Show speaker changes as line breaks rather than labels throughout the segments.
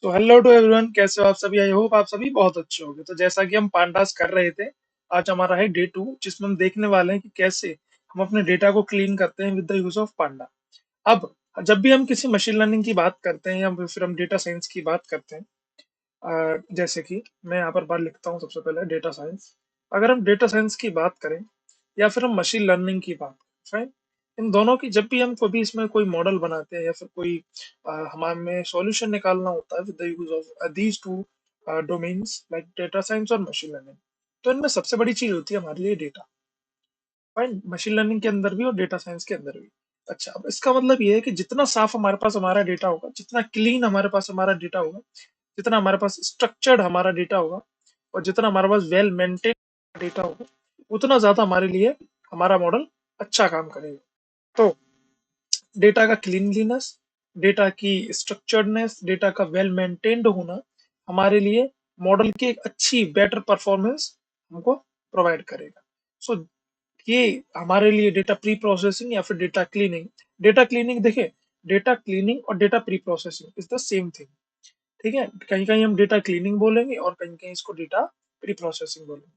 तो hello to everyone, कैसे हो आप सभी? आई होप आप सभी बहुत अच्छे होंगे। तो जैसा कि हम पांडास कर रहे थे, आज हमारा है डे 2, जिसमें हम देखने वाले हैं कि कैसे हम अपने डेटा को क्लीन करते हैं विद द यूज ऑफ पांडा। अब जब भी हम किसी मशीन लर्निंग की बात करते हैं या फिर हम डेटा साइंस की बात करते हैं, जैसे कि मैं यहाँ पर बात लिखता हूँ सबसे पहले डेटा साइंस। अगर हम डेटा साइंस की बात करें या फिर हम मशीन लर्निंग की बात करें, फाइन, इन दोनों की जब भी हम कभी इसमें कोई मॉडल बनाते हैं या फिर कोई हमें सॉल्यूशन निकालना होता है with the use of these two domains like data science और मशीन लर्निंग, तो इनमें सबसे बड़ी चीज होती है हमारे लिए डेटा। फाइन, मशीन लर्निंग के अंदर भी और डेटा साइंस के अंदर भी। अच्छा, अब इसका मतलब ये है कि जितना साफ हमारे पास हमारा डेटा होगा, जितना क्लीन हमारे पास हमारा डेटा होगा, जितना हमारे पास स्ट्रक्चर्ड हमारा डेटा होगा, और जितना हमारे पास वेल मेंटेन डेटा होगा, उतना ज्यादा हमारे लिए हमारा मॉडल अच्छा काम करेगा। तो डेटा का क्लीनलीनेस, डेटा की स्ट्रक्चर्डनेस, डेटा का वेल मेंटेन्ड होना हमारे लिए मॉडल की एक अच्छी बेटर परफॉर्मेंस हमको प्रोवाइड करेगा। सो ये हमारे लिए डेटा प्री प्रोसेसिंग या फिर डेटा क्लीनिंग देखिए, डेटा क्लीनिंग और data pre processing is the same thing. ठीक है, कहीं कहीं हम डेटा क्लीनिंग बोलेंगे और कहीं कहीं इसको डेटा प्री प्रोसेसिंग बोलेंगे।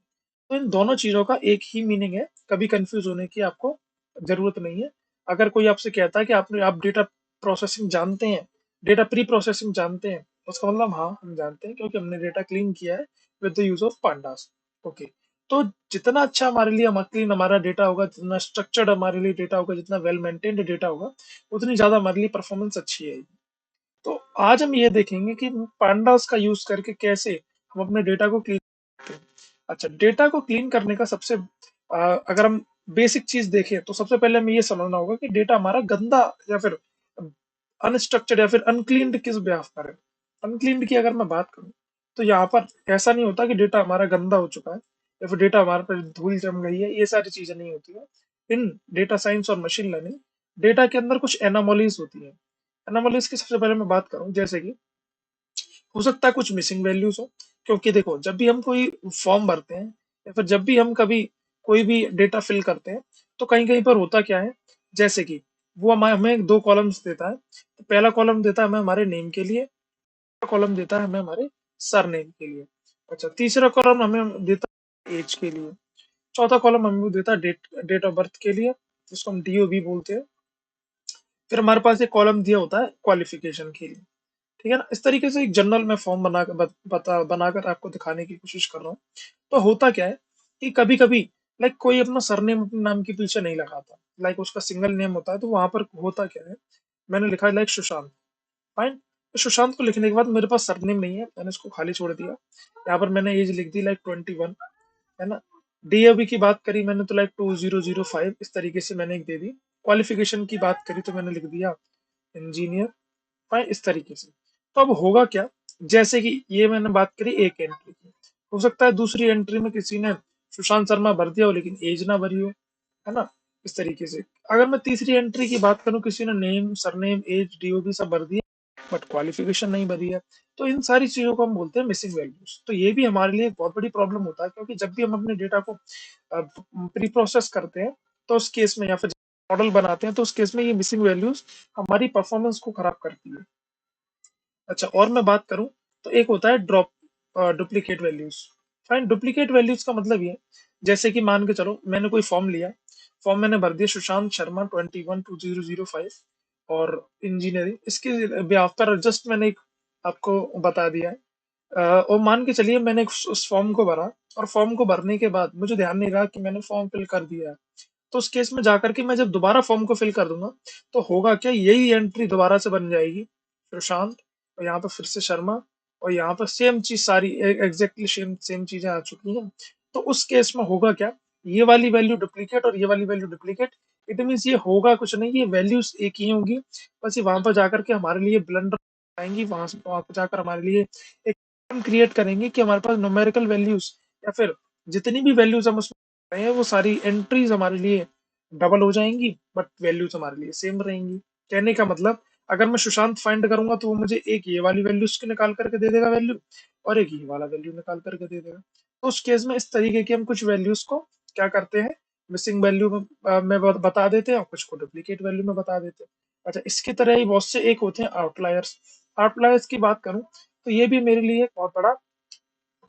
तो इन दोनों चीजों का एक ही मीनिंग है, कभी कंफ्यूज होने की आपको जरूरत नहीं है। अगर कोई आपसे कहता है कि आप डेटा प्रोसेसिंग जानते हैं, डेटा प्री प्रोसेसिंग जानते हैं, उसका मतलब हाँ, हम जानते हैं क्योंकि हमने डेटा क्लीन किया है with the use of pandas. Okay. तो जितना अच्छा हमारे लिए क्लीन हमारा डेटा होगा, जितना स्ट्रक्चर्ड हमारे लिए डेटा होगा, जितना वेल मेंटेन्ड डेटा होगा, उतनी ज्यादा हमारे लिए परफॉर्मेंस अच्छी है। तो आज हम ये देखेंगे कि पांडास का यूज करके कैसे हम अपने डेटा को क्लीन करते हैं। अच्छा, डेटा को क्लीन करने का अगर हम बेसिक चीज देखें तो सबसे पहले हमें ये समझना होगा कि डेटा हमारा गंदा या फिर अनस्ट्रक्चर्ड या फिर अनक्लीन्ड किस ब्याह पर है। अनक्लीन्ड की अगर मैं बात करूं, तो यहाँ पर ऐसा नहीं होता कि डेटा हमारा गंदा हो चुका है या फिर डेटा हमारे पर धूल जम गई है, ये सारी चीजें नहीं होती है। इन डेटा साइंस और मशीन लर्निंग, डेटा के अंदर कुछ एनोमलीज होती है। एनोमलीज की सबसे पहले मैं बात करूं, जैसे कि हो सकता है कुछ मिसिंग वैल्यूज हो, क्योंकि देखो जब भी हम कोई फॉर्म भरते हैं या फिर जब भी हम कभी कोई भी डेटा फिल करते हैं, तो कहीं कहीं पर होता क्या है, जैसे कि वो हमें दो कॉलम्स देता है। तो पहला कॉलम देता है हमें हमारे नेम के लिए, कॉलम देता है हमें हमारे सर नेम के लिए। अच्छा, तीसरा कॉलम हमें देता है एज के लिए। चौथा कॉलम हमें देता है डेट डेट ऑफ बर्थ के लिए, जिसको हम डीओबी बोलते हैं। फिर हमारे पास एक कॉलम दिया होता है क्वालिफिकेशन के लिए। ठीक है ना, इस तरीके से एक जनरल मैं फॉर्म बनाकर आपको दिखाने की कोशिश कर रहा हूँ। तो होता क्या है कि कभी कभी लाइक कोई अपना सरनेम अपने नाम के पीछे नहीं लगाता, लाइक उसका सिंगल नेम होता है, तो वहां पर होता क्या है, मैंने लिखा है लाइक सुशांत। फाइन, तो सुशांत को लिखने के बाद मेरे पास सरनेम नहीं है, मैंने इसको खाली छोड़ दिया। यहाँ पर मैंने एज लिख दी लाइक 21, है ना। डीओबी की बात करी मैंने तो लाइक 2005, इस तरीके से मैंने एक दे दी। क्वालिफिकेशन की बात करी तो मैंने लिख दिया इंजीनियर। फाइन, इस तरीके से। तो अब होगा क्या, जैसे कि ये मैंने बात करी एक एंट्री की, हो सकता है दूसरी एंट्री में किसी ने सुशांत शर्मा भर दिया हो लेकिन एज ना भरी हो, है ना। इस तरीके से अगर मैं तीसरी एंट्री की बात करूं, किसी ने नेम सरनेम एज डीओबी सब भर दिया बट क्वालिफिकेशन नहीं भरी है, तो इन सारी चीजों को हम बोलते हैं मिसिंग वैल्यूज। तो ये भी हमारे लिए एक बहुत बड़ी प्रॉब्लम होता है, क्योंकि जब भी हम अपने डेटा को प्री प्रोसेस करते हैं, तो उस केस में या फिर मॉडल बनाते हैं, तो उस केस में ये मिसिंग वैल्यूज हमारी परफॉर्मेंस को खराब करती है। अच्छा, और मैं बात करूं तो एक होता है duplicate values. Fine, duplicate values का मतलब ये है, जैसे कि मान के चलो मैंने कोई फॉर्म लिया, फॉर्म मैंने भर दिया सुशांत शर्मा 21 2005 और इंजीनियरिंग, इसके ब्याह पर जस्ट मैंने एक आपको बता दिया है। और मान के चलिए मैंने उस फॉर्म को भरा, और फॉर्म को भरने के बाद मुझे ध्यान नहीं रहा कि मैंने फॉर्म फिल कर दिया है। तो उस केस में जाकर के मैं जब दोबारा फॉर्म को फिल कर दूंगा, तो होगा क्या, यही एंट्री दोबारा से बन जाएगी, प्रशांत, और यहाँ पर फिर से शर्मा, और यहाँ पर सेम चीज सारी एग्जैक्टली सेम सेम चीजें आ चुकी हैं। तो उस केस में होगा क्या, ये वाली वैल्यू डुप्लीकेट और ये वाली वैल्यू डुप्लीकेट, इट मीन्स ये होगा कुछ नहीं, ये वैल्यूज एक ही होंगी, बस ये वहां पर जाकर के हमारे लिए ब्लंडर आएंगी, वहां पर जाकर हमारे लिए एक क्रिएट करेंगे कि हमारे पास न्यूमेरिकल वैल्यूज या फिर जितनी भी वैल्यूज हम उसमें रहे हैं, वो सारी एंट्रीज हमारे लिए डबल हो जाएंगी बट वैल्यूज हमारे लिए सेम रहेंगी। कहने का मतलब, अगर मैं सुशांत फाइंड करूंगा तो वो मुझे एक ये वाली वैल्यू उसकी निकाल करके दे देगा वैल्यू, और एक ये वाला वैल्यू निकाल करके दे देगा। तो उस केस में इस तरीके की हम कुछ वैल्यूज को क्या करते हैं, मिसिंग वैल्यू में बता देते हैं और कुछ को डुप्लीकेट वैल्यू में बता देते हैं। अच्छा, इसकी तरह ही बहुत से एक होते हैं आउटलायर्स। आउटलायर्स की बात करूं तो ये भी मेरे लिए एक बहुत बड़ा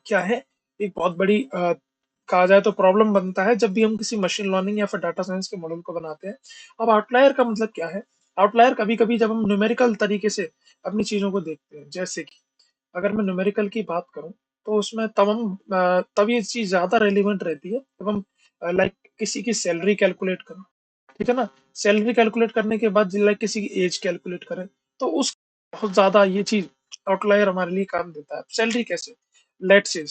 क्या है, एक बहुत बड़ी कहा जाए तो प्रॉब्लम बनता है जब भी हम किसी मशीन लर्निंग या फिर डाटा साइंस के मॉडल को बनाते हैं। अब आउटलायर का मतलब क्या है? आउटलायर कभी कभी जब हम न्यूमेरिकल तरीके से अपनी चीजों को देखते हैं, जैसे कि अगर मैं न्यूमेरिकल की बात करूं, तो उसमें तब ये चीज ज्यादा रेलिवेंट रहती है जब हम लाइक किसी की सैलरी कैलकुलेट करें, ठीक है ना। सैलरी कैलकुलेट करने के बाद लाइक किसी की एज कैलकुलेट करें, तो उस बहुत ज्यादा ये चीज आउटलायर हमारे लिए काम देता है। सैलरी कैसे? लेट्स से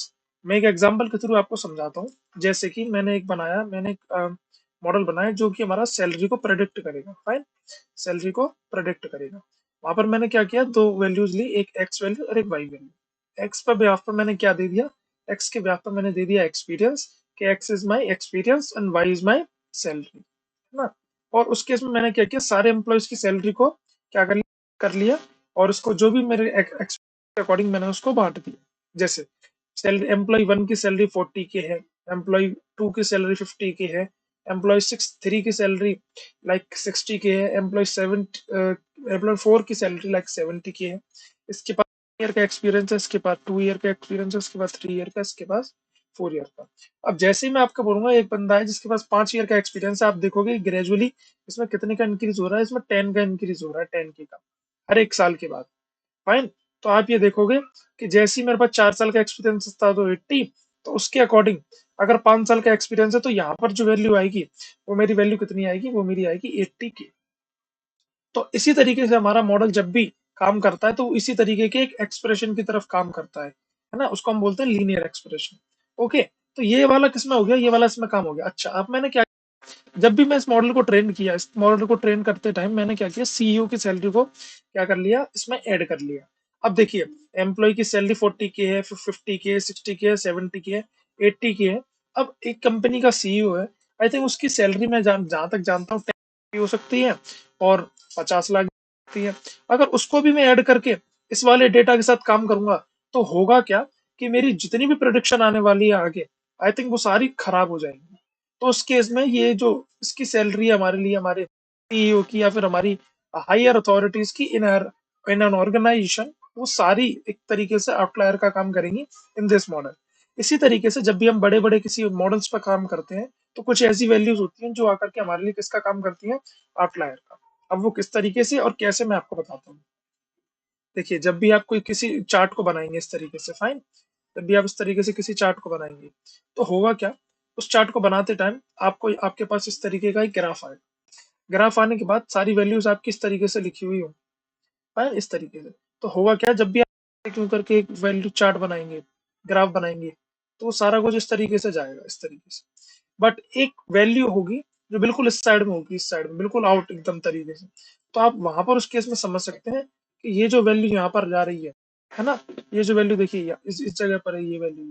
मैं एक एग्जांपल के थ्रू आपको समझाता हूँ। जैसे कि मैंने एक मॉडल बनाया जो कि हमारा सैलरी को प्रेडिक्ट करेगा, फाइन। सैलरी को प्रेडिक्ट करेगा। वहां पर मैंने क्या किया, दो वैल्यूज ली, एक एक्स वैल्यू और एक वाई वैल्यू। एक्स पर ब्याह पर मैंने क्या दे दिया, एक्स के ब्याह पर मैंने दे दिया एक्सपीरियंस, कि X is my experience and Y is my salary, है ना। और उस केस में मैंने क्या किया, सारे एम्प्लॉयज की सैलरी को क्या कर लिया, और उसको जो भी मेरे एक्सपीरियंस के अकॉर्डिंग मैंने उसको बांट दिया। जैसे सैलरी एम्प्लॉय 1 की सैलरी 40 के है, एम्प्लॉय 2 की सैलरी 50 के है, एम्प्लॉय 3 की सैलरी लाइक 60 के है, एम्प्लॉय 4 की सैलरी लाइक 70 के है। इसके पास ईयर का एक्सपीरियंस है, इसके पास 2 ईयर का एक्सपीरियंस है, इसके पास 3 ईयर का, इसके पास 4 ईयर का। अब जैसे ही मैं आपको बोलूंगा, एक बंदा है जिसके पास 5 ईयर का एक्सपीरियंस है, आप देखोगे ग्रेजुअली इसमें कितने का इंक्रीज हो रहा है, इसमें 10 का इंक्रीज हो रहा है, 10 का हर एक साल के बाद, फाइन। तो आप ये देखोगे कि जैसे ही मेरे पास 4 साल का एक्सपीरियंस था तो 80, तो उसके अकॉर्डिंग अगर 5 साल का एक्सपीरियंस है तो यहाँ पर जो वैल्यू आएगी, वो मेरी वैल्यू कितनी आएगी, वो मेरी आएगी 80 की। तो इसी तरीके से हमारा मॉडल जब भी काम करता है तो इसी तरीके के एक एक्सप्रेशन की तरफ काम करता है ना। उसको हम बोलते हैं लीनियर एक्सप्रेशन। ओके, तो ये वाला किसमें हो गया, ये वाला इसमें काम हो गया। अच्छा, अब मैंने क्या, जब भी मैं इस मॉडल को ट्रेन किया, इस मॉडल को ट्रेन करते टाइम मैंने क्या किया, सीईओ की सैलरी को क्या कर लिया, इसमें ऐड कर लिया। अब देखिए, एम्प्लॉय की सैलरी 40 की है, 50 की है, 60 की है, 70 की है, 80 की है। अब एक कंपनी का सीईओ है, आई थिंक उसकी सैलरी मैं जहां तक जानता हूँ 10 हो सकती है और 50 लाख सकती है। अगर उसको भी मैं ऐड करके इस वाले डेटा के साथ काम करूंगा, तो होगा क्या कि मेरी जितनी भी प्रोडिक्शन आने वाली है आगे, आई थिंक वो सारी खराब हो जाएंगी। तो उस केस में ये जो इसकी सैलरी हमारे लिए, हमारे सीईओ की या फिर हमारी हायर अथॉरिटीज की इन एन ऑर्गेनाइजेशन, वो सारी एक तरीके से आउटलायर का काम करेंगी इन दिस मॉडल। इसी तरीके से जब भी हम बड़े बड़े किसी मॉडल्स पर काम करते हैं, तो कुछ ऐसी वैल्यूज होती हैं जो आकर के हमारे लिए किसका काम करती हैं, आउटलायर का। अब वो किस तरीके से और कैसे, मैं आपको बताता हूँ। देखिए, जब भी आप कोई किसी चार्ट को बनाएंगे इस तरीके से, फाइन, जब भी आप इस तरीके से किसी चार्ट को बनाएंगे, तो होगा क्या, उस चार्ट को बनाते टाइम आपको आपके पास इस तरीके का एक ग्राफ आएगा। ग्राफ आने के बाद सारी वैल्यूज आपकी इस तरीके से लिखी हुई हो, फाइन, इस तरीके से। तो होगा क्या, जब भी आप क्यों करके एक वैल्यू चार्ट बनाएंगे, ग्राफ बनाएंगे, तो वो सारा कुछ इस तरीके से जाएगा, इस तरीके से। बट एक वैल्यू होगी जो बिल्कुल इस साइड में होगी, इस साइड में बिल्कुल आउट एकदम तरीके से। तो आप वहां पर उस केस में समझ सकते हैं कि ये जो वैल्यू यहाँ पर जा रही है ना, ये जो वैल्यू देखिए इस जगह पर है, ये वैल्यू,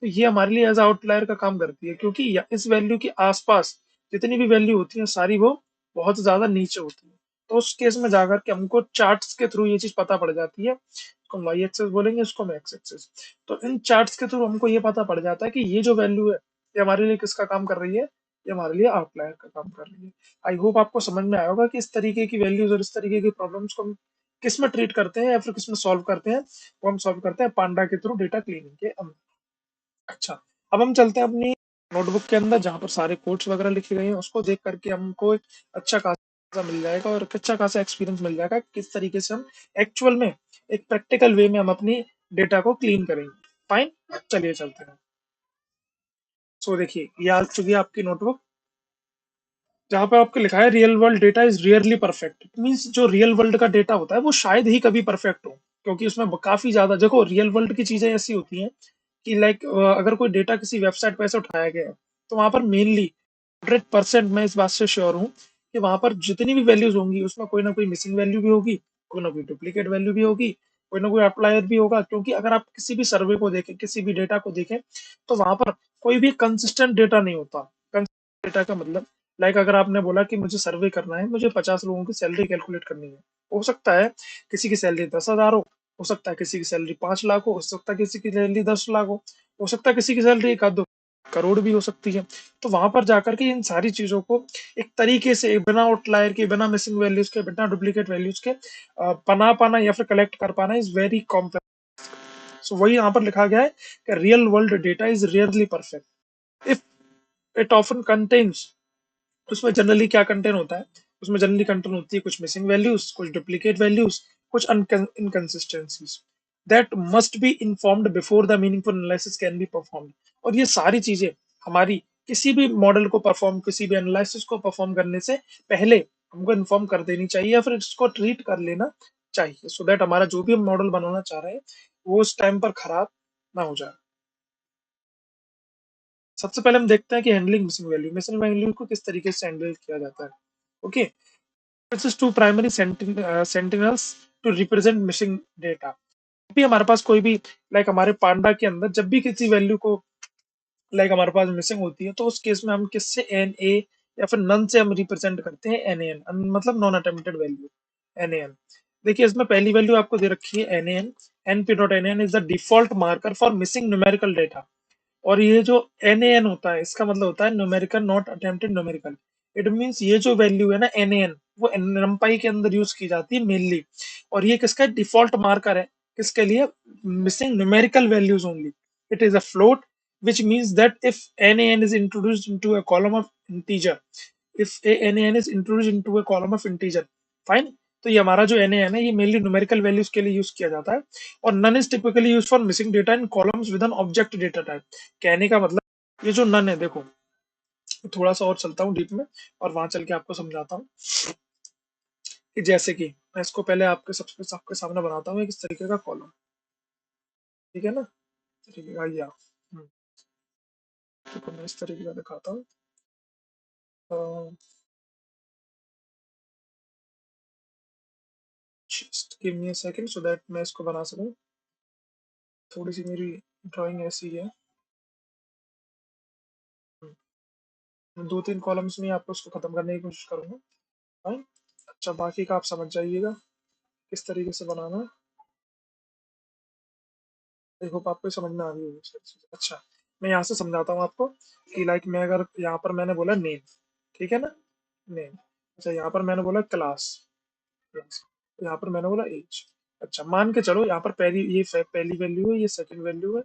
तो ये हमारे लिए एज आउटलायर का काम करती है, क्योंकि इस वैल्यू के आसपास जितनी भी वैल्यू होती है सारी वो बहुत ज्यादा नीचे होती है। तो उस केस में जाकर के हमको चार्ट्स के थ्रू ये चीज पता पड़ जाती है। इसको हम वाई एक्सेस बोलेंगे, इसको हम एक्स एक्सेस। तो इन चार्ट्स के थ्रू हमको ये पता पड़ जाता है कि ये जो वैल्यू है, ये हमारे लिए किसका काम कर रही है, ये हमारे लिए आउटलायर का काम कर रही है। आई होप आपको समझ में आया होगा कि इस तरीके की वैल्यूज और इस तरीके की प्रॉब्लम्स को हम किस में ट्रीट करते हैं या फिर किस में सॉल्व करते हैं। वो हम सॉल्व करते हैं पांडा के थ्रू, डेटा क्लीनिंग के अंदर। अच्छा, अब हम चलते हैं अपनी नोटबुक के अंदर जहाँ पर सारे कोड्स वगैरह लिखे गए हैं, उसको देख करके हमको एक अच्छा खासा मिल जाएगा और एक अच्छा खासा एक्सपीरियंस मिल जाएगा किस तरीके से हम एक्चुअल में एक प्रैक्टिकल वे में हम अपनी डेटा को क्लीन करेंगे। फाइन, चलिए चलते हैं। सो देखिए, ये आ चुकी है आपकी नोटबुक, जहाँ पे आपको लिखा है real world data is rarely perfect. Means जो रियल वर्ल्ड का डेटा होता है वो शायद ही कभी परफेक्ट हो, क्योंकि उसमें काफी ज्यादा, देखो रियल वर्ल्ड की चीजें ऐसी होती हैं कि लाइक अगर कोई डेटा किसी वेबसाइट पर से उठाया गया है, तो वहां पर मेनली 100% मैं इस बात से श्योर हूँ कि वहां पर जितनी भी वैल्यूज होंगी उसमें कोई ना कोई मिसिंग वैल्यू भी होगी, कोई ना कोई डुप्लीकेट वैल्यू भी होगी, कोई ना कोई आउटलायर भी होगा। क्योंकि अगर आप किसी भी सर्वे को देखें, किसी भी डेटा को देखें, तो वहां पर कोई भी कंसिस्टेंट डेटा नहीं होता। कंसिस्टेंट डेटा का मतलब, लाइक अगर आपने बोला कि मुझे सर्वे करना है, मुझे 50 लोगों की सैलरी कैलकुलेट करनी है, हो सकता है किसी की सैलरी 10,000 हो सकता है किसी की सैलरी 5 लाख हो सकता है किसी की सैलरी 10 लाख हो सकता है किसी की सैलरी 1 आध 2 करोड़ भी हो सकती है। तो वहां पर जाकर के इन सारी चीजों को एक तरीके से, बिना आउटलायर के, बिना मिसिंग वैल्यूज के, बिना डुप्लीकेट वैल्यूज के बना पाना या फिर कलेक्ट कर पाना इज वेरी कॉम्प्लेक्स। सो वही यहाँ पर लिखा गया है कि real world data is rarely perfect if it often contains. उसमें जनरली क्या कंटेंट होता है, उसमें जनरली कंटेंट होती है कुछ मिसिंग वैल्यूज, कुछ डुप्लीकेट वैल्यूज, कुछ inconsistencies that must be informed before the meaningful analysis can be performed. और ये सारी चीजें हमारी किसी भी मॉडल को परफॉर्म, किसी भी एनालिसिस को परफॉर्म करने से पहले हमको इन्फॉर्म कर देनी चाहिए या फिर इसको ट्रीट कर लेना चाहिए, सो दैट हमारा जो भी हम मॉडल बनाना चाह रहे हैं वो उस टाइम पर खराब ना हो जाए। सबसे पहले हम देखते हैं कि हैंडलिंग मिसिंग वैल्यू को किस तरीके से हैंडल किया जाता है। Okay, access to primary sentinels to represent missing data। भी हमारे पास कोई भी लाइक हमारे पांडा के अंदर जब भी किसी वैल्यू को लाइक हमारे पास मिसिंग होती है तो उस केस में हम किससे एन ए या फिर नन से हम रिप्रेजेंट करते हैं एन एन, मतलब non attempted value N N. देखिए इसमें पहली वैल्यू आपको दे रखी है N N. N P dot N N is the default marker for missing numerical data. और ये जो एन ए एन होता है इसका मतलब होता है numerical not attempted numerical. It means ये जो वैल्यू है ना एन ए एन, वो नंपाई के अंदर यूज की जाती है मेनली। और ये किसका डिफॉल्ट मार्कर है, किसके लिए, missing numerical values only. It is a float which means that if nan is introduced into a column of integer, if a nan is introduced into a column of integer, fine। तो ये हमारा जो nan है ये mainly numerical values के लिए use किया जाता है। और NaN is typically use for missing data in columns with an object data type. कहने का मतलब ये जो नन है, देखो थोड़ा सा और चलता हूँ डीप में और वहां चल के आपको समझाता हूँ कि जैसे कि मैं इसको पहले आपके सामने बनाता हूँ एक इस तरीके का कॉलम, ठीक है ना। ठीक है, आइए आप। देखो मैं इस तरीके का दिखाता हूँ। Just give me a second so that मैं इसको बना सकूं। थोड़ी सी मेरी ड्राइंग ऐसी है। दो तीन कॉलम्स में आपको उसको खत्म करने की कोशिश करूंगा। फाइन। अच्छा, बाकी का आप समझ जाइएगा किस तरीके से बनाना है। आई होप आपको समझ में आ रही होगी सारी चीजें। अच्छा, मैं यहाँ से समझाता हूँ आपको कि लाइक मैं अगर यहाँ पर मैंने बोला नेम, ठीक है ना, नेम। अच्छा, यहाँ पर मैंने बोला क्लास, क्लास। यहाँ पर मैंने बोला एज। अच्छा, मान के चलो यहाँ पर पहली वैल्यू है, ये सेकंड वैल्यू है,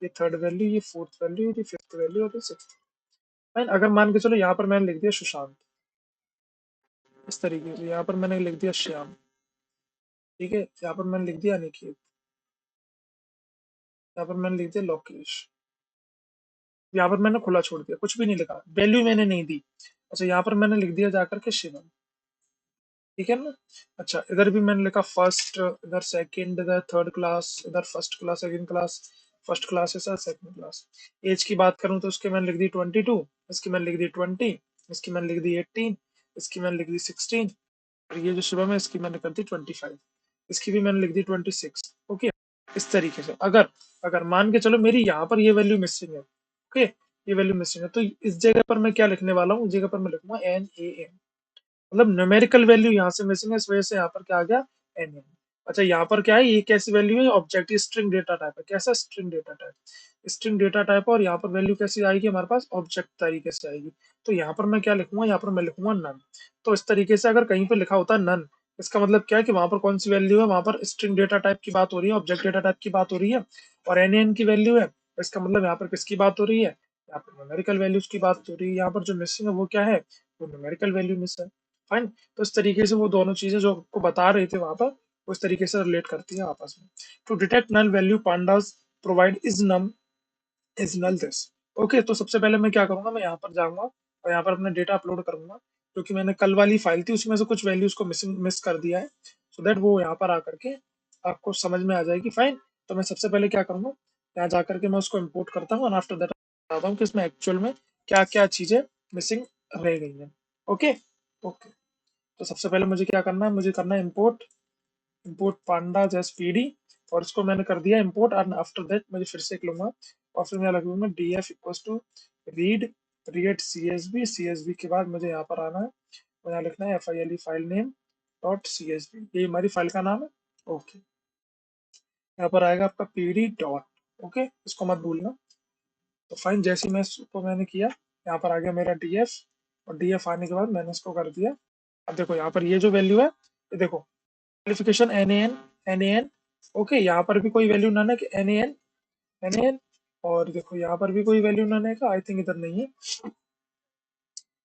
ये थर्ड वैल्यू, ये फोर्थ वैल्यू, ये फिफ्थ वैल्यू और ये सिक्स्थ। फाइन। अगर मान के चलो यहाँ पर मैंने लिख दिया सुशांत, इस तरीके से यहाँ पर मैंने लिख दिया श्याम, ठीक है, यहाँ पर मैंने लिख दिया अनिकेत, यहाँ पर मैंने लिख दिया लोकेश, यहाँ पर मैंने खुला छोड़ दिया, कुछ भी नहीं लिखा, वैल्यू मैंने नहीं दी। अच्छा, यहाँ पर मैंने लिख दिया जाकर के शिवम, ठीक है ना। अच्छा, इधर भी मैंने लिखा फर्स्ट, इधर सेकंड, इधर थर्ड क्लास, इधर first class, second class, first class है सर, सेकंड क्लास। एज की बात करूं तो उसके मैंने लिख दी 22, इसकी मैंने लिख दी 20, इसकी मैंने लिख दी 18, इसकी मैंने लिख दी 16। और ये जो शुभम है इसकी मैंने कर दी 25, इसकी भी मैंने लिख दी 26। ओके, इस तरीके से अगर अगर मान के चलो मेरी यहाँ पर ये वैल्यू मिसिंग है, ओके, ये वैल्यू मिसिंग है, तो इस जगह पर मैं क्या लिखने वाला हूँ, इस जगह पर मैं लिखूंगा एन ए एन, मतलब न्यूमेरिकल वैल्यू यहाँ से मिसिंग है, इस वजह से यहाँ पर क्या आ गया एन एन। अच्छा, यहाँ पर क्या है, ये कैसी वैल्यू है, ऑब्जेक्ट स्ट्रिंग डेटा टाइप है। कैसा string data type, string data type. और यहाँ पर वैल्यू कैसी आएगी हमारे पास, ऑब्जेक्ट तरीके से आएगी। तो यहाँ पर मैं क्या लिखूंगा, यहाँ पर मैं लिखूंगा नन। तो इस तरीके से अगर कहीं पर लिखा होता है नन, इसका मतलब क्या है कि वहां पर कौन सी वैल्यू है, वहां पर स्ट्रिंग डेटा टाइप की बात हो रही है, ऑब्जेक्ट डेटा टाइप की बात हो रही है, और एन एन की वैल्यू है, इसका मतलब यहाँ पर किसकी बात हो रही है, यहाँ पर न्यूमेरिकल वैल्यूज की बात हो रही है। यहाँ पर जो मिसिंग है वो क्या है, वो न्यूमेरिकल वैल्यू मिस है। फाइन। तो इस तरीके से वो दोनों चीजें जो आपको बता रहे थे वहां पर, उस तरीके से रिलेट करती है आपस में। To detect null value pandas provide is null this. Okay, तो सबसे पहले मैं क्या करूंगा, मैं यहाँ पर जाऊंगा और यहाँ पर अपना डेटा अपलोड करूंगा, क्योंकि मैंने कल वाली फाइल थी उसमें से कुछ वैल्यूज को मिस कर दिया है, सो दैट वो यहाँ पर आकर के आपको समझ में आ जाएगी। फाइन। तो मैं सबसे पहले क्या करूंगा, यहाँ जाकर के मैं उसको इम्पोर्ट करता हूँ और आफ्टर दैट बताता हूँ कि इसमें एक्चुअल में क्या क्या चीजें मिसिंग रह गई हैं। ओके। ओके, तो सबसे पहले मुझे क्या करना है, मुझे करना है import, import pandas S P D. और इसको मैंने कर दिया इम्पोर्ट, और आफ्टर दैट मुझे फिर से लूंगा और फिर मैं लगूंगा D F equals to read read C S V के बाद मुझे यहाँ पर आना है, और यहाँ लिखना है F I L E file name dot C S B, ये हमारी फाइल का नाम है। ओके, यहाँ पर आएगा आपका पी डी डॉट, ओके, इसको मत भूलना। तो फाइन, जैसे ही मैं इसको मैंने किया, यहाँ पर आ गया मेरा डी एफ, और डी एफ आने के बाद मैंने इसको कर दिया। अब देखो यहाँ पर ये जो वैल्यू है, ये देखो qualification N A N, N A N okay, यहाँ पर भी कोई वैल्यू नन है कि एन ए एन, और देखो यहाँ पर भी कोई वैल्यू नन है का, आई थिंक इधर नहीं है,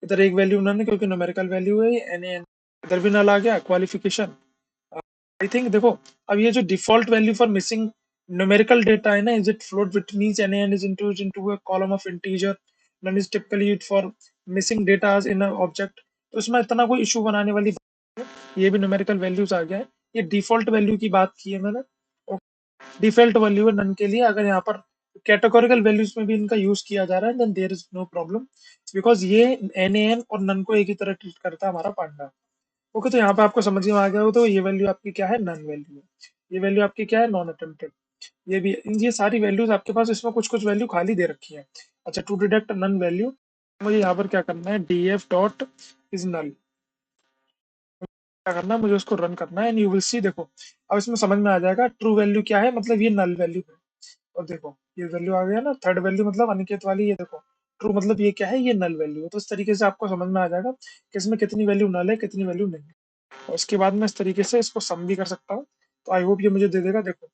इधर एक वैल्यू नन है क्योंकि न्यूमेरिकल वैल्यू है एन ए एन, इधर भी नल आ गया क्वालिफिकेशन। आई थिंक देखो, अब ये जो default value for missing numerical data है ना, is it float which means N is into a column of integer, NaN is typically used for missing data in a object. तो इसमें इतना कोई इशू बनाने वाली बात नहीं है, ये भी न्यूमेरिकल वैल्यूज आ गया है। ये डिफॉल्ट वैल्यू की बात की है मैंने, डिफॉल्ट वैल्यू है नन के लिए। अगर यहाँ पर कैटेगोरिकल वैल्यूज में भी इनका यूज किया जा रहा है then there is no problem, because ये एन और नन को एक ही तरह ट्रीट करता है हमारा पांडा। ओके, तो यहाँ पे आपको समझ में आ गया हो, तो ये वैल्यू आपकी क्या है, नन वैल्यू है। ये वैल्यू आपकी क्या है, नॉन अटेम्प्टेड। ये सारी वैल्यूज आपके पास, इसमें कुछ कुछ वैल्यू खाली दे रखी है। अच्छा, टू डिटेक्ट नन वैल्यू मुझे यहाँ पर क्या करना है, D F dot is null, क्या करना है, मुझे उसको रन करना है एंड यू विल सी। देखो, अब इसमें समझ में आ जाएगा ट्रू वैल्यू क्या है, मतलब ये नल वैल्यू है। और देखो ये वैल्यू आ गया ना, थर्ड वैल्यू मतलब अनिकेत वाली, ये देखो ट्रू मतलब ये क्या है, ये नल वैल्यू है। तो इस तरीके से आपको समझ में आ जाएगा कि इसमें कितनी वैल्यू नल है, कितनी वैल्यू नहीं है। और उसके बाद मैं इस तरीके से इसको सम भी कर सकता हूँ। तो आई होप ये मुझे दे देगा। देखो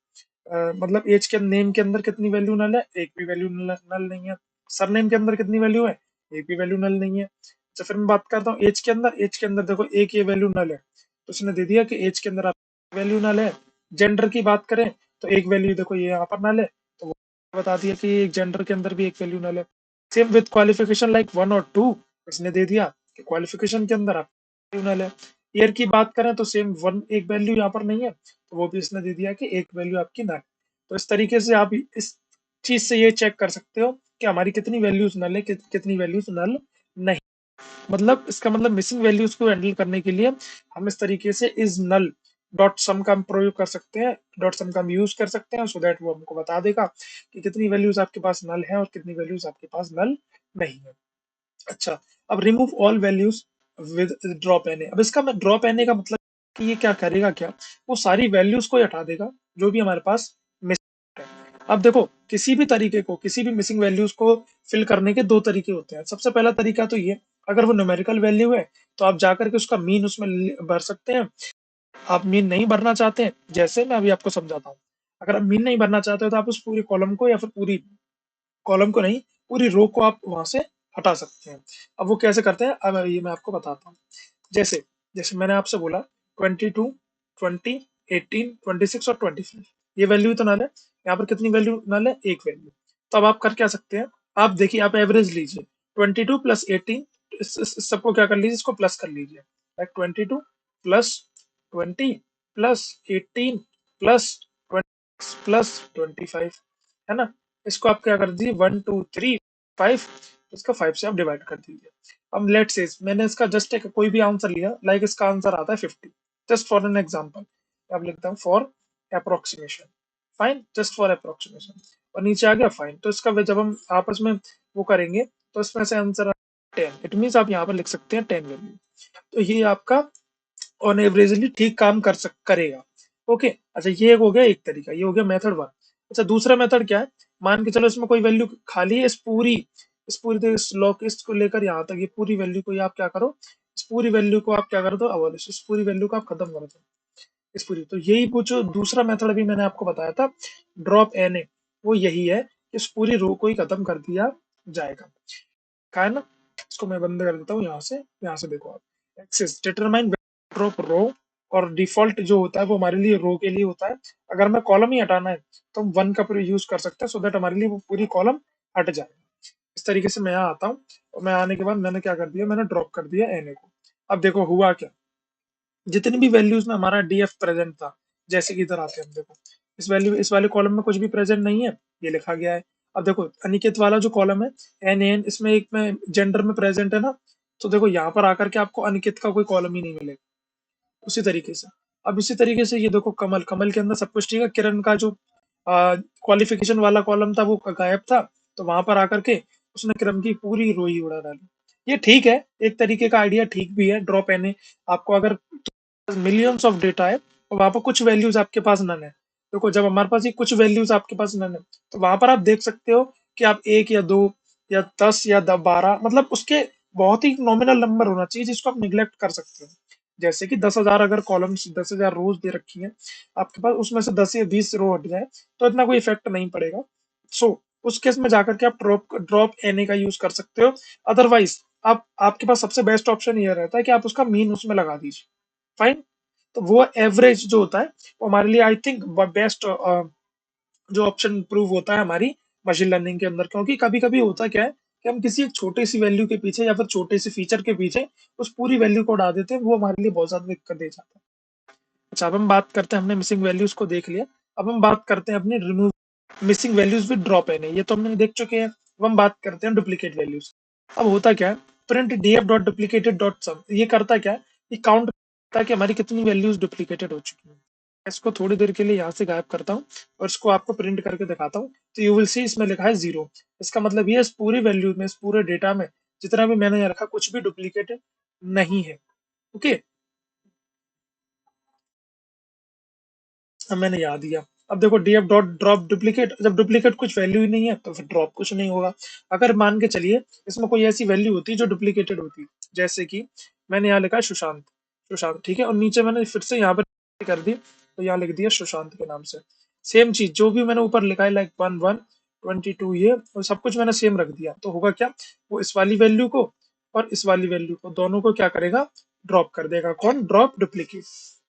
मतलब एज के नेम के अंदर कितनी वैल्यू नल है, एक भी वैल्यू नल नहीं है। सरनेम के अंदर कितनी वैल्यू है, एक भी वैल्यू नल नहीं है। तो फिर मैं बात करता हूँ एज के अंदर देखो एक ये वैल्यू नल है, तो उसने दे दिया कि एज के अंदर आप वैल्यू नल है। जेंडर की बात करें तो एक वैल्यू देखो ये यहाँ पर नल है, तो वो बता दिया कि एक जेंडर के अंदर भी एक वैल्यू नल है। सेम विथ क्वालिफिकेशन लाइक 1 और 2, इसने दे दिया कि क्वालिफिकेशन के अंदर आप वैल्यू नल है। ईयर की बात करें तो सेम वन, एक वैल्यू यहाँ पर नहीं है, तो वो भी इसने दे दिया कि एक वैल्यू आपकी नल। तो इस तरीके से आप इस चीज से ये चेक कर सकते हो कि हमारी कितनी वैल्यूज नल है, कितनी वैल्यूज नल नहीं। मतलब इसका मतलब मिसिंग वैल्यूज को हैंडल करने के लिए हम इस तरीके से इज नल डॉट सम का हम प्रयोग कर सकते हैं, डॉट सम का हम यूज कर सकते हैं, सो दैट वो हमको बता देगा कि कितनी वैल्यूज आपके पास नल है और कितनी वैल्यूज आपके पास नल नहीं है। अच्छा, अब remove all values with drop N A. अब इसका मैं ड्रॉप एन ए का मतलब कि ये क्या करेगा, क्या वो सारी वैल्यूज को ही हटा देगा जो भी हमारे पास मिसिंग है। अब देखो, किसी भी तरीके को, किसी भी मिसिंग वैल्यूज को फिल करने के दो तरीके होते हैं। सबसे पहला तरीका तो ये, अगर वो न्यूमेरिकल वैल्यू है तो आप जाकर के उसका मीन उसमें भर सकते हैं। आप मीन नहीं भरना चाहते हैं, जैसे मैं अभी आपको समझाता हूँ, अगर आप मीन नहीं भरना चाहते हो तो आप उस पूरी कॉलम को, या फिर पूरी कॉलम को नहीं, पूरी रो को आप वहां से हटा सकते हैं। अब वो कैसे करते हैं, अब ये मैं आपको बताता हूँ। जैसे जैसे मैंने आपसे बोला 22, 20, 18, 26 और 25, ये वैल्यू तो नल है। यहाँ पर कितनी वैल्यू नल है, एक वैल्यू। तो अब आप कर क्या सकते हैं, आप देखिए, आप एवरेज लीजिए 22 प्लस 18, इस सबको क्या कर लीजिए, इसको प्लस कर लीजिए, लाइक 22 प्लस 20 प्लस 18 प्लस 25 है ना। इसको आप क्या कर दीजिए, 1 2 3 5, इसका 5 से आप डिवाइड कर दीजिए। अब लेट से मैंने इसका जस्ट एक कोई भी आंसर लिया, लाइक इसका आंसर आता है 50, जस्ट फॉर एन एग्जांपल। अब लिखता हूँ for approximation, fine, just for approximation, और नीचे आ गया फाइन। तो इसका जब हम आपस में वो करेंगे तो इसमें से आंसर 10, इट मीन आप यहाँ पर लिख सकते हैं 10 वैल्यू। तो ये आपका ऑन एवरेजली ठीक काम करेगा। ओके, अच्छा ये हो गया एक तरीका, ये हो गया मेथड वन। अच्छा, दूसरा मेथड क्या है, मान के चलो इसमें कोई वैल्यू खाली है, इस पूरी इस लॉग इसको लेकर यहाँ तक, ये पूरी वैल्यू को आप क्या करो, इस पूरी वैल्यू को आप क्या कर दो, अवॉलिश, इस पूरी वैल्यू को आप खत्म कर दो, इस पूरी। तो यही वो जो दूसरा मेथड अभी मैंने आपको बताया था, ड्रॉप एन ए, वो यही है कि इस पूरी रो को ही खत्म कर दिया जाएगा। कहा है ना। इसको मैं बंद कर देता हूँ यहाँ से देखो आप, एक्सेस डिटरमाइन ड्रॉप रो, और डिफॉल्ट जो होता है वो हमारे लिए रो के लिए होता है। अगर हमें कॉलम ही हटाना है तो हम वन का पूरी यूज कर सकते हैं, सो दैट हमारे लिए वो पूरी कॉलम हट जाए। इस तरीके से मैं यहाँ आता हूँ, और मैं आने के बाद मैंने क्या कर दिया, मैंने ड्रॉप कर दिया एन ए को। अब देखो हुआ क्या, जितनी भी वैल्यूज में हमारा डीएफ प्रेजेंट था, जैसे कि इधर आते हैं हम, देखो इस वाले कॉलम में कुछ भी प्रेजेंट नहीं है, ये लिखा गया है। अब देखो अनिकेत वाला जो कॉलम है एन इसमें एक में जेंडर में प्रेजेंट है ना, तो देखो यहाँ पर आकर के आपको अनिकेत का कोई कॉलम ही नहीं मिलेगा। उसी तरीके से, अब इसी तरीके से ये देखो कमल, कमल के अंदर सब कुछ ठीक है, किरण का जो क्वालिफिकेशन वाला कॉलम था वो गायब था, तो वहां पर आकर के उसने किरण की पूरी रो ही उड़ा डाली। ये ठीक है, एक तरीके का आइडिया ठीक भी है, ड्रॉप एन ए। आपको अगर मिलियंस ऑफ डेटा है और वहां पर कुछ वैल्यूज आपके पास नन है, देखो जब हमारे पास ये कुछ वैल्यूज आपके पास नन है, तो वहां पर आप देख सकते हो कि आप एक या दो या 10 या 12, मतलब उसके बहुत ही नॉमिनल नंबर होना चाहिए जिसको आप निग्लेक्ट कर सकते हो। जैसे कि 10,000 अगर कॉलम्स 10,000 रोज दे रखी है आपके पास, उसमें से 10 या 20 रो हट जाए तो इतना कोई इफेक्ट नहीं पड़ेगा। सो उस केस में जाकर के आप ड्रॉप ड्रॉप एन का यूज कर सकते हो। अदरवाइज आप आपके पास सबसे बेस्ट ऑप्शन ये रहता है कि आप उसका मीन उसमें लगा दीजिए। फाइन। तो वो एवरेज जो होता है वो हमारे लिए आई थिंक बेस्ट जो ऑप्शन प्रूव होता है हमारी मशीन लर्निंग के अंदर, क्योंकि कभी कभी होता क्या है कि हम किसी एक छोटी सी वैल्यू के पीछे या फिर छोटे से फीचर के पीछे उस पूरी वैल्यू को उड़ा देते हैं, वो हमारे लिए बहुत ज्यादा दिक्कत दे जाता है। अच्छा, अब हम बात करते हैं, हमने मिसिंग वैल्यूज को देख लिया। अब हम बात करते हैं अपनी remove missing values with drop N, ये तो हमने देख चुके हैं। अब हम बात करते हैं डुप्लीकेट वैल्यूज। अब होता क्या है, print DF dot duplicated dot sum, ये करता क्या है, ये काउंट करता है कि हमारी कितनी वैल्यूज डुप्लीकेटेड हो चुकी हैं। इसको थोड़ी देर के लिए यहाँ से गायब करता हूँ और इसको आपको प्रिंट करके दिखाता हूँ। तो यू विल सी इसमें लिखा है 0। इसका मतलब ये इस पूरी वैल्यू में, इस पूरे डेटा में जितना भी मैंने यहाँ रखा कुछ भी डुप्लीकेटेड नहीं है। ओके, अब मैंने याद दिया। अब देखो डीएफ डॉट ड्रॉप डुप्लीकेट, जब डुप्लीकेट कुछ वैल्यू ही नहीं है तो फिर ड्रॉप कुछ नहीं होगा। अगर मान के चलिए इसमें कोई ऐसी वैल्यू होती जो डुप्लीकेटेड होती, जैसे कि मैंने यहाँ लिखा है सुशांत, सुशांत ठीक है, और नीचे मैंने फिर से यहाँ पर कर दी तो यहाँ लिख दिया सुशांत के नाम से। सेम चीज जो भी मैंने ऊपर लिखा है लाइक 1 1 22, ये और सब कुछ मैंने सेम रख दिया, तो होगा क्या, वो इस वाली वैल्यू को और इस वाली वैल्यू को दोनों को क्या करेगा, ड्रॉप कर देगा। कौन, ड्रॉप डुप्लीकेट।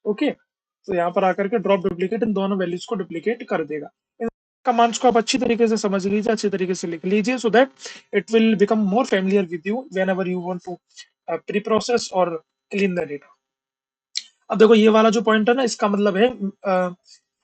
ओके, तो यहाँ पर आकर के ड्रॉप डुप्लीकेट इन दोनों वैल्यूज को डुप्लीकेट कर देगा। इन कमांड्स को आप अच्छी तरीके से समझ लीजिए, अच्छी तरीके से लिख लीजिए, so that it will become more familiar with you whenever you want to preprocess और क्लीन द डेटा। अब देखो ये वाला जो पॉइंट है ना, इसका मतलब है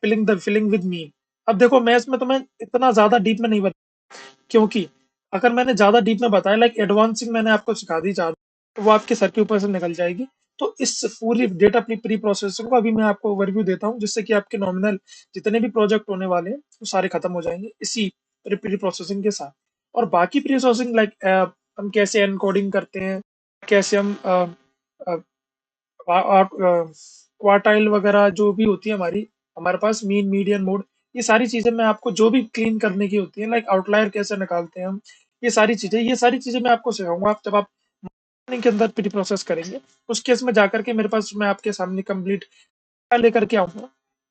फिलिंग विद मीन। अब देखो मैं इसमें तुम्हें इतना ज्यादा डीप में नहीं बता, क्योंकि अगर मैंने ज्यादा डीप में बताया, लाइक एडवांसिंग मैंने आपको सिखा दी ज्यादा, तो वो आपके सर के ऊपर से निकल जाएगी। तो इस पूरी डेटा अपनी प्री प्रोसेसिंग को अभी मैं आपको ओवरव्यू देता हूँ, जिससे कि आपके नॉमिनल जितने भी प्रोजेक्ट होने वाले हैं वो सारे खत्म हो जाएंगे इसी प्री प्रोसेसिंग के साथ। और बाकी प्री प्रोसेसिंग लाइक हम कैसे एनकोडिंग करते हैं, कैसे हम क्वार्टाइल वगैरह जो भी होती है हमारी, हमारे पास मीन मीडियन मोड, ये सारी चीजें मैं आपको जो भी क्लीन करने की होती है, लाइक आउटलायर कैसे निकालते हैं हम, ये सारी चीजें मैं आपको सिखाऊंगा। आप जब आप मॉर्निंग के अंदर प्री प्रोसेस करेंगे, उस केस में जाकर के मेरे पास मैं आपके सामने कंप्लीट लेकर के आऊंगा,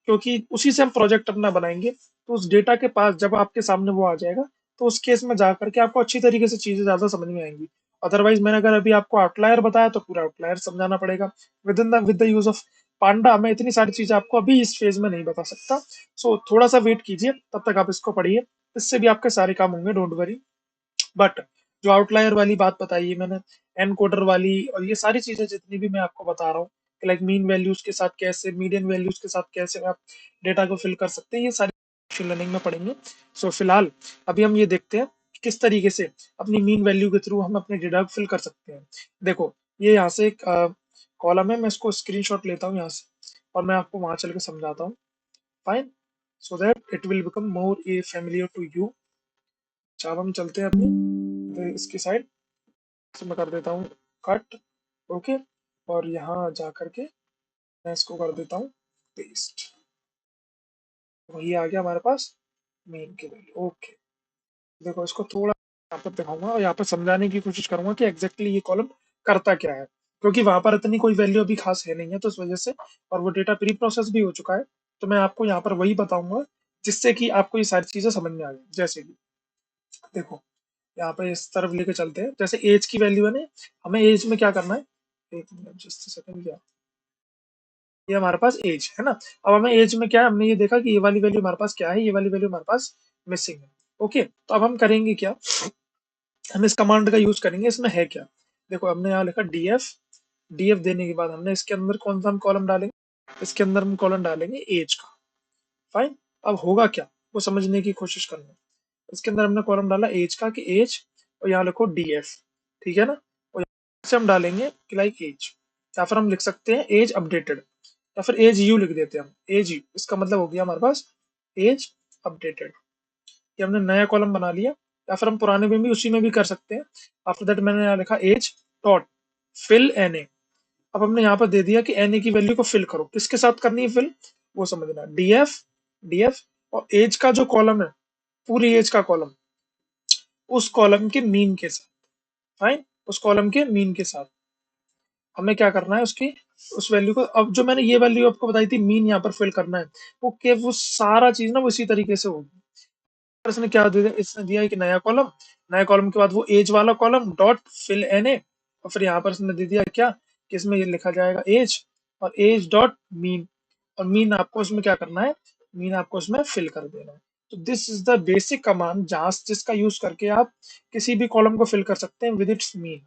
क्योंकि उसी से हम प्रोजेक्ट अपना बनाएंगे। तो उस डेटा के पास जब आपके सामने वो आ जाएगा, तो उस केस में जाकर के आपको अच्छी तरीके से चीजें ज्यादा समझ में आएंगी। अदरवाइज मैंने अगर अभी आपको आउटलायर बताया तो पूरा आउटलायर समझाना पड़ेगा। विद द यूज ऑफ पांडा मैं इतनी सारी चीजें आपको अभी इस फेज में नहीं बता सकता। सो थोड़ा सा वेट कीजिए, तब तक आप इसको पढ़िए, इससे भी आपके सारे काम होंगे, डोंट वरी। बट जो आउटलायर वाली बात बताई है मैंने, एनकोडर वाली, और ये सारी चीजें जितनी भी मैं आपको बता रहा हूँ, लाइक मीन वैल्यूज के साथ कैसे, मीडियन वैल्यूज के साथ कैसे आप डेटा को फिल कर सकते हैं, ये सारी मशीन लर्निंग में पढ़ेंगे। सो फिलहाल अभी हम ये देखते हैं कि किस तरीके से अपनी मीन वैल्यू के थ्रू हम अपने डेटा को फिल कर सकते हैं। देखो ये यहाँ से एक कॉलम है, मैं इसको स्क्रीनशॉट लेता हूँ यहाँ से और मैं आपको वहां चल के समझाता हूँ। Fine, so that it will become more a familiar to you. अच्छा, अब हम चलते हैं अपनी इसकी साइड से, मैं कर देता हूँ कट। ओके, और यहाँ जा करके मैं इसको कर देता हूँ पेस्ट। वही आ गया हमारे पास मेन के वैल्यू। ओके, देखो इसको थोड़ा यहाँ पर दिखाऊंगा और यहाँ पर समझाने की कोशिश करूंगा कि एग्जैक्टली ये कॉलम करता क्या है, क्योंकि वहां पर इतनी कोई वैल्यू अभी खास है नहीं है, तो इस वजह से, और वो डेटा प्री प्रोसेस भी हो चुका है, तो मैं आपको यहाँ पर वही बताऊंगा जिससे कि आपको ये सारी चीजें समझ में आ जाए। जैसे कि देखो यहाँ पे इस तरफ लेके चलते हैं, जैसे एज की वैल्यू है ना, हमें एज में क्या करना है, एक मिनट जस्ट सेकंड, क्या ये हमारे पास एज है ना। अब हमें एज में क्या है, हमने ये देखा कि ये वाली वैल्यू हमारे पास क्या है, ये वाली वैल्यू हमारे पास मिसिंग है। ओके, तो अब हम करेंगे क्या, हम इस कमांड का यूज करेंगे, इसमें है क्या। देखो हमने यहाँ लिखा डीएफ, डीएफ देने के बाद हमने इसके अंदर कौन सा हम कॉलम डालेंगे, इसके अंदर हम कॉलम डालेंगे एज का। फाइन, अब होगा क्या वो समझने की कोशिश करना। इसके अंदर हमने कॉलम डाला एज का, कि एज, और यहाँ लिखो डीएफ, ठीक है ना। और यहाँ से हम डालेंगे कि लाइक एज, या फिर हम लिख सकते हैं एज अपडेटेड, या फिर एज यू लिख देते हैं हम, एज यू, इसका मतलब हो गया हमारे पास एज अपडेटेड। ये हमने नया कॉलम बना लिया, या फिर हम पुराने में भी उसी में भी कर सकते हैं। आफ्टर दैट मैंने यहाँ लिखा age dot fill N A. अब हमने यहाँ पर दे दिया कि एन ए की वैल्यू को फिल करो, किसके साथ करनी है फिल, वो समझना, डीएफ, डीएफ, और एज का जो कॉलम है, पूरी एज का कॉलम, उस कॉलम के मीन के साथ। फाइन, उस कॉलम के मीन के साथ हमें क्या करना है, उसकी उस वैल्यू को, अब जो मैंने ये वैल्यू आपको बताई थी मीन यहाँ पर फिल करना है, वो सारा चीज ना वो इसी तरीके से होगी। इसने क्या दिया, इसने दिया एक नया कॉलम, नया कॉलम के बाद वो एज वाला column dot fill N A, और फिर यहाँ पर इसने दे दिया क्या कि इसमें ये लिखा जाएगा एज, और एज डॉट मीन, और मीन आपको इसमें क्या करना है, मीन आपको इसमें फिल कर देना है। तो this is the basic command जहां जिसका यूज करके आप किसी भी कॉलम को फिल कर सकते हैं विद इट्स मीन।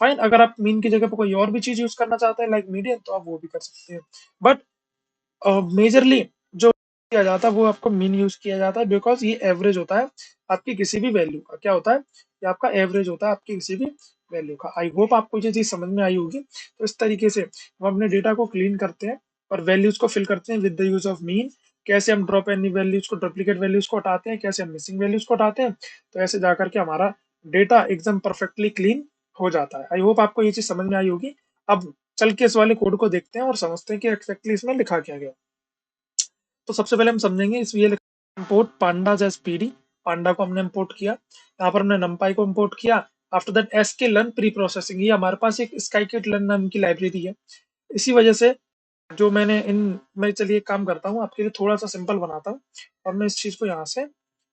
फाइन, अगर आप मीन की जगह पर कोई और भी चीज यूज करना चाहते हैं लाइक मीडियन, तो आप वो भी कर सकते हैं। बट मेजरली जो किया जाता है वो आपको मीन यूज किया जाता है, बिकॉज ये एवरेज होता है आपकी किसी भी वैल्यू का। क्या होता है, ये आपका एवरेज होता है आपकी किसी भी वैल्यू का। आई होप आपको ये चीज समझ में आई होगी। तो इस तरीके से हम अपने डेटा को क्लीन करते हैं और वैल्यूज को फिल करते हैं with the use of mean. कैसे हम ड्रॉप एनी वैल्यूज को, डुप्लीकेट वैल्यूज को हटाते हैं, कैसे हम मिसिंग वैल्यूज को हटाते हैं, तो ऐसे जाकर के हमारा डेटा एकदम परफेक्टली क्लीन हो जाता है। आई होप आपको ये चीज समझ में आई होगी। अब चल के इस वाले कोड को देखते हैं और समझते हैं कि एक्जैक्टली इसमें लिखा क्या गया। तो सबसे पहले हम समझेंगे इस ये इंपोर्ट पांडाज एज पीडी, पांडा को हमने इंपोर्ट किया, यहाँ पर हमने नंपाई को इंपोर्ट किया। आफ्टर दैट एस के लर्न प्री प्रोसेसिंग, ये हमारे पास एक स्काईकिट लर्न नाम की लाइब्रेरी है। इसी वजह से जो मैंने इन, मैं चलिए एक काम करता हूँ आपके लिए थोड़ा सा सिंपल बनाता हूँ, और मैं इस चीज को यहाँ से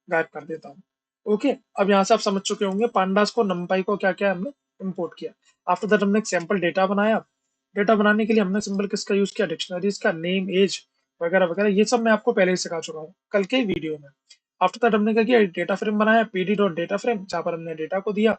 गायब कर देता हूँ। ओके, अब यहाँ से आप समझ चुके होंगे पांडास को, नंपाई को क्या क्या हमने इंपोर्ट किया। आफ्टर दैट हमने एक सैंपल डेटा बनाया। डेटा बनाने के लिए हमने सिंपल किसका यूज किया, डिक्शनरीज का, नेम, एज वगैरह वगैरह, ये सब मैं आपको पहले ही सिखा चुका हूँ कल के वीडियो में। आफ्टर दैट हमने क्या किया, डेटा फ्रेम बनाया, पीडी डॉट डेटा फ्रेम, जहाँ पर हमने डेटा को दिया,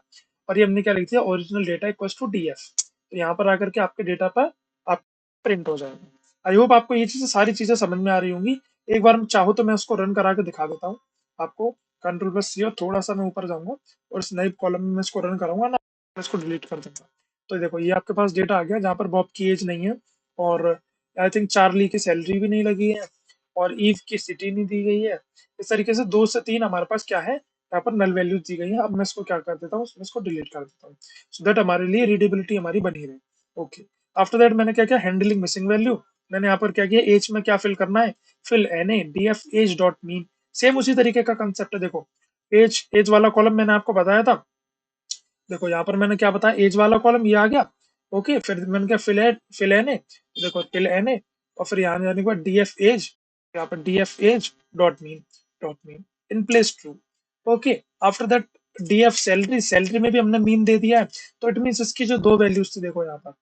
और ये हमने क्या लिख दिया, original data equals to DF. तो यहाँ पर आकर के आपके डेटा पर आप प्रिंट हो जाएगा। आई होप आपको ये चीजें, सारी चीजें समझ में आ रही होंगी। एक बार मैं चाहूँ तो मैं उसको रन करा के दिखा देता हूँ आपको। कंट्रोल प्लस सी, और थोड़ा सा मैं ऊपर जाऊंगा और इस नए कॉलम में मैं इसको रन कराऊंगा ना, मैं इसको डिलीट कर दूंगा। तो देखो ये आपके पास डेटा आ गया जहाँ पर बॉब की एज नहीं है, और आई थिंक चार्ली की सैलरी भी नहीं लगी है, और ईव की सिटी नहीं दी गई है। इस तरीके से 2 से 3 हमारे पास क्या है, यहाँ पर नल वैल्यूज दी गई है। अब मैं इसको क्या कर देता हूँ, इसको डिलीट कर देता हूँ, सो दैट हमारे लिए रीडेबिलिटी हमारी बनी रहे। ओके, आफ्टर दैट मैंने क्या किया, हैंडलिंग मिसिंग वैल्यू, मैंने यहाँ पर क्या किया, एज में क्या फिल करना है, fill N A D F age dot mean. Same उसी तरीके का कंसेप्ट है। देखो एज, एज वाला कॉलम मैंने आपको बताया था। देखो यहाँ पर मैंने क्या बताया, एज वाला कॉलम ये आ गया। ओके, फिर मैंने क्या, फिल एन ए, देखो फिल एन ए, और फिर यहाँ जाने के बाद डी एफ एज, यहाँ पर D F age dot mean in place true. Okay, after that D F salary, salary में भी हमने मीन दे दिया है। तो इट मीन इसकी जो 2 वैल्यूज थी, देखो यहाँ पर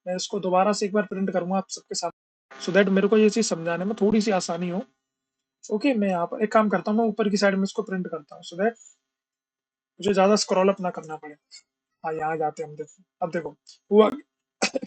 मैं इसको दोबारा से एक बार प्रिंट करूंगा आप सबके साथ, सो दैट मेरे को ये चीज समझाने में थोड़ी सी आसानी हो। ओके, मैं यहाँ पर एक काम करता हूँ, मैं ऊपर की साइड में इसको प्रिंट करता हूँ, सो दैट मुझे ज्यादा स्क्रॉल अप ना करना पड़े। हाँ, यहाँ जाते हैं हम। देखो अब देखो हुआ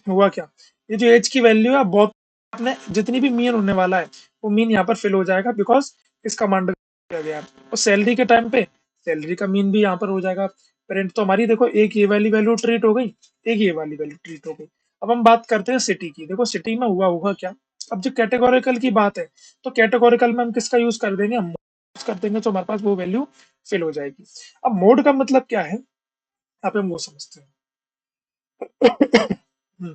हुआ क्या, ये जो एज की वैल्यू है बहुत, आपने जितनी भी मीन होने वाला है वो मीन यहाँ पर फिल हो जाएगा, बिकॉज इस कमांड किया गया है। और सैलरी के टाइम पे सैलरी का मीन भी यहाँ पर हो जाएगा प्रिंट। तो हमारी देखो एक ये वाली वैल्यू ट्रीट हो गई, एक ये वाली वैल्यू ट्रीट हो गई। अब हम बात करते हैं सिटी की। देखो सिटी में हुआ होगा क्या, अब जो कैटेगोरिकल की बात है, तो कैटेगोरिकल में हम किसका यूज कर देंगे, हम यूज कर देंगे, तो हमारे पास वो वैल्यू फिल हो जाएगी। अब मोड का मतलब क्या है, यहाँ पे हम वो समझते हैं। हम्म,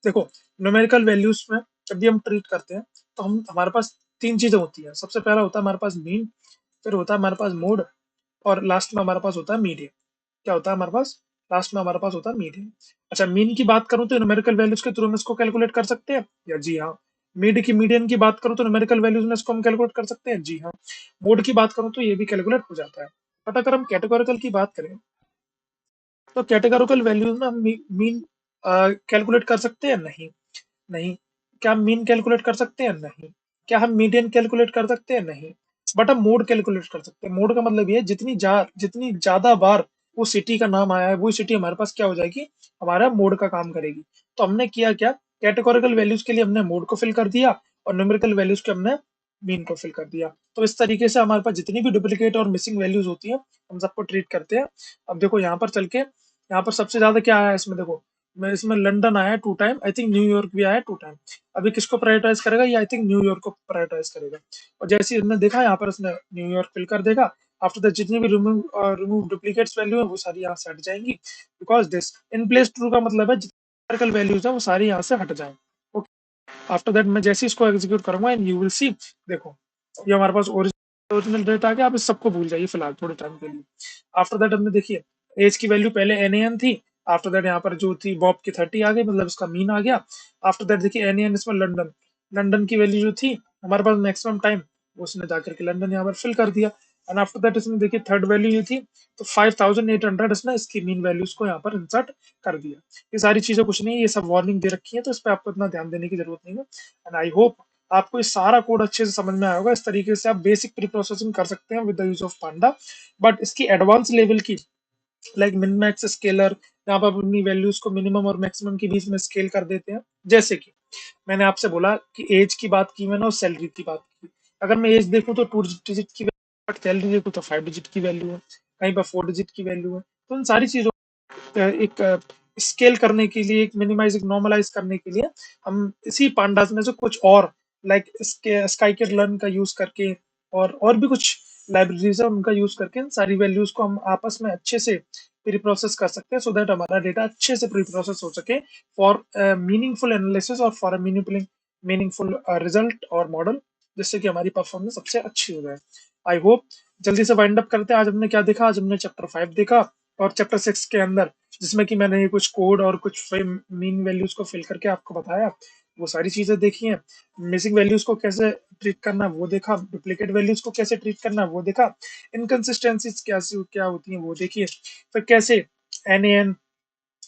देखो न्यूमेरिकल वैल्यूज में जब भी हम ट्रीट करते हैं, तो हम, हमारे पास 3 चीजें होती हैं। सबसे पहला होता है हमारे पास मीन, फिर होता है हमारे पास मोड, और लास्ट में हमारे पास होता है मीडियन। क्या होता है हमारे पास, लास्ट में हमारे पास होता है मीडियन। अच्छा, मीन की बात करूं तो न्यूमेरिकल वैल्यूज के थ्रू हम इसको कैलकुलेट कर सकते हैं, या जी हाँ। मीडियन की बात करूं तो न्यूमेरिकल वैल्यूज में इसको हम कैलकुलेट कर सकते हैं, जी हाँ। मोड की बात करूं तो ये भी कैलकुलेट हो जाता है। बट अगर हम कैटेगोरिकल की बात करें, तो कैटेगोरिकल वैल्यूज में हम मीन कैलकुलेट कर सकते हैं, नहीं। नहीं। क्या हम मीन कैलकुलेट कर सकते हैं, नहीं। क्या हम मीडियन कैलकुलेट कर सकते हैं, नहीं। बट हम मोड कैलकुलेट कर सकते हैं। मोड का मतलब ये है जितनी ज्यादा बार वो सिटी का नाम आया है, वो सिटी हमारे पास क्या हो जाएगी, हमारा मोड का काम करेगी। तो हमने किया क्या, कैटेगोरिकल वैल्यूज के लिए हमने मोड को फिल कर दिया, और न्यूमेरिकल वैल्यूज के हमने मीन को फिल कर दिया। तो इस तरीके से हमारे पास जितनी भी डुप्लीकेट और मिसिंग वैल्यूज होती है, हम सबको ट्रीट करते हैं। अब देखो यहाँ पर चल के, यहाँ पर सबसे ज्यादा क्या आया है इसमें, देखो मैं इसमें लंदन आया है 2 टाइम, आई थिंक न्यूयॉर्क भी आया है 2 टाइम। अभी किसको प्रायोरिटाइज करेगा, ये आई थिंक न्यूयॉर्क को प्रायोरिटाइज करेगा। और जैसे ही हमने देखा यहाँ पर इसने न्यूयॉर्क फिल कर देगा। आफ्टर दैट जितनी भी रिमूव डुप्लीकेट्स वैल्यू है वो सारी यहाँ से हट जाएंगी, because this in place true का मतलब है जितनी वैल्यूज है वो सारी यहाँ से हट जाए। ओके, आफ्टर दैट मैं जैसे ही इसको एग्जीक्यूट करूंगा एंड यू विल सी, देखो ये हमारे पास ओरिजिनल डेटा आ गया। आप इस सबको भूल जाइए फिलहाल थोड़े टाइम के लिए। आफ्टर दैट हमने देखिए एज की वैल्यू पहले एन थी, आफ्टर दैट यहाँ पर जो थी बॉब की 30 आ गई, मतलब इसका मीन आ गया। आफ्टर दैट देखिए एन इसमें लंदन, लंदन की वैल्यू जो थी हमारे पास मैक्सिमम टाइम, उसने जाकर के लंदन यहाँ पर फिल कर दिया। एंड आफ्टर दैट इसमें देखिए थर्ड वैल्यू ये थी, तो 5800 इसने इसकी मीन वैल्यूज को यहाँ पर इंसर्ट कर दिया। ये सारी चीजें कुछ नहीं है, ये सब वार्निंग दे रखी है, तो इस पर आपको इतना ध्यान देने की जरूरत नहीं है। एंड आई होप आपको ये सारा कोड अच्छे से समझ में आया होगा। इस तरीके से आप बेसिक प्री प्रोसेसिंग कर सकते हैं with the use of Panda. But इसकी एडवांस लेवल की लाइक मिन मैक्स स्केलर, यहाँ पर अपनी वैल्यूज को मिनिमम और मैक्सिमम के बीच में स्केल कर देते हैं। जैसे कि मैंने आपसे बोला कि एज की बात की मैंने और सैलरी की बात की। अगर मैं एज देखूं तो 2 डिजिट की वैल्यू, सैलरी देखूं तो 5 डिजिट की वैल्यू है, कहीं पर 4 डिजिट की वैल्यू है। तो इन सारी चीजों एक स्केल करने के लिए, एक मिनिमाइज, एक नॉर्मलाइज करने के लिए हम इसी पांडास में से कुछ और लाइक इसके स्काईकिट लर्न का यूज करके और भी कुछ लाइब्रेरीज है उनका यूज करके इन सारी वैल्यूज को हम आपस में अच्छे से प्री प्रोसेस कर सकते हैं, सो दैट हमारा डेटा अच्छे से प्री प्रोसेस हो सके फॉर मीनिंगफुल एनालिसिस और फॉर मीनिंगफुल रिजल्ट और मॉडल, जिससे कि हमारी परफॉर्मेंस सबसे अच्छी हो जाए। आई होप जल्दी से वाइंड अप करते हैं। आज हमने क्या देखा? आज हमने चैप्टर 5 देखा, और चैप्टर 6 के अंदर जिसमें कि मैंने ये कुछ कोड और कुछ मीन वैल्यूज को फिल करके आपको बताया, वो सारी चीजें देखी हैं। मिसिंग वैल्यूज को कैसे ट्रीट करना वो देखा, डुप्लीकेट वैल्यूज को कैसे ट्रीट करना वो देखा, इनकंसिस्टेंसीज क्या होती हैं वो देखिए, फिर कैसे एन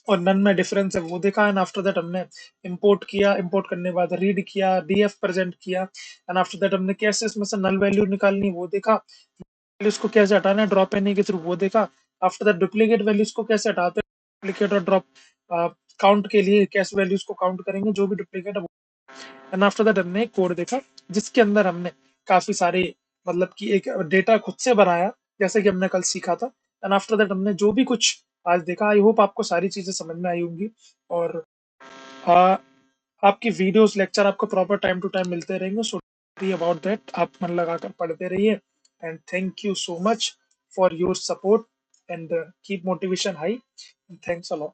और नन में डिफरेंस है वो देखा। एंड आफ्टर दैट हमने इंपोर्ट किया, इंपोर्ट करने के बाद रीड किया, डीएफ प्रेजेंट किया। एंड आफ्टर दैट हमने कैसे इसमें से नल वैल्यू निकालनी वो देखा, वैल्यूज को कैसे हटाना है ड्रॉप एनी के थ्रू वो देखा। आफ्टर दैट डुप्लीकेट वैल्यूज को कैसे हटाते हैं, डुप्लीकेट और ड्रॉप काउंट के लिए कैसे वैल्यूज को काउंट करेंगे जो भी डुप्लीकेट है। एंड आफ्टर दैट हमने एक कोड देखा जिसके अंदर हमने काफी सारे मतलब कि एक डेटा खुद से बनाया, जैसे कि हमने कल सीखा था। एंड आफ्टर दैट हमने जो भी कुछ आज देखा, आई होप आपको सारी चीजें समझ में आई होंगी। और आ, आपकी वीडियोस लेक्चर आपको प्रॉपर टाइम टू टाइम मिलते रहेंगे, सो अबाउट दैट आप मन लगाकर पढ़ते रहिए। And thank you so much for your support and keep motivation high. Thanks a lot.